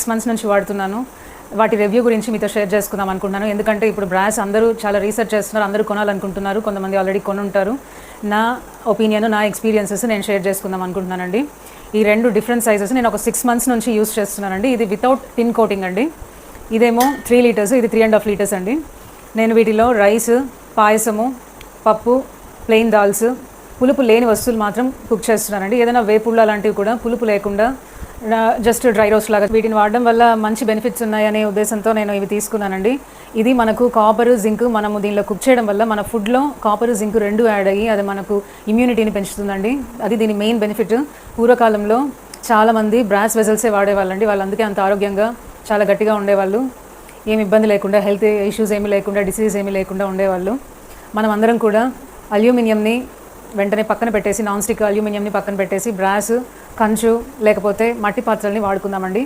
6 months నుంచి వాడుతున్నాను. వాటి రివ్యూ గురించి మీతో షేర్ చేసుకుందాం అనుకుంటున్నాను. ఎందుకంటే ఇప్పుడు బ్రాస్ అందరూ చాలా రీసెర్చ్ చేస్తున్నారు, అందరూ కొనాలనుకుంటున్నారు, కొంతమంది ఆల్రెడీ కొనుంటారు. నా ఒపీనియన్, నా ఎక్స్పీరియన్సెస్ నేను షేర్ చేసుకుందాం అనుకుంటున్నానండి. ఈ 2 డిఫరెంట్ సైజెస్ నేను ఒక 6 మంత్స్ నుంచి యూస్ చేస్తున్నానండి. ఇది వితౌట్ టిన్ కోటింగ్ అండి. ఇదేమో 3 లీటర్స్, ఇది 3.5 లీటర్స్ అండి. నేను వీటిలో రైస్, పాయసము, పప్పు, ప్లెయిన్ దాల్స్, పులుపు లేని వస్తువులు మాత్రం కుక్ చేస్తున్నానండి. ఏదైనా వేపుళ్ళు అలాంటివి కూడా పులుపు లేకుండా జస్ట్ డ్రై రోస్ట్ లాగా వీటిని వాడడం వల్ల మంచి బెనిఫిట్స్ ఉన్నాయనే ఉద్దేశంతో నేను ఇవి తీసుకున్నానండి. ఇది మనకు కాపర్, జింక్ మనము దీనిలో కుక్ చేయడం వల్ల మన ఫుడ్లో కాపర్, జింక్ 2 యాడ్ అయ్యి అది మనకు ఇమ్యూనిటీని పెంచుతుందండి. అది దీని మెయిన్ బెనిఫిట్. పూర్వకాలంలో చాలామంది బ్రాస్ వెజల్సే వాడేవాళ్ళండి. వాళ్ళు అందుకే అంత ఆరోగ్యంగా చాలా గట్టిగా ఉండేవాళ్ళు. ఏమి ఇబ్బంది లేకుండా, హెల్త్ ఇష్యూస్ ఏమీ లేకుండా, డిసీజ్ ఏమీ లేకుండా ఉండేవాళ్ళు. మనం అందరం కూడా అల్యూమినియంని వెంటనే పక్కన పెట్టేసి, నాన్ స్టిక్ అల్యూమినియంని పక్కన పెట్టేసి బ్రాస్, కంచు లేకపోతే మట్టి పాత్రల్ని వాడుకుందామండి.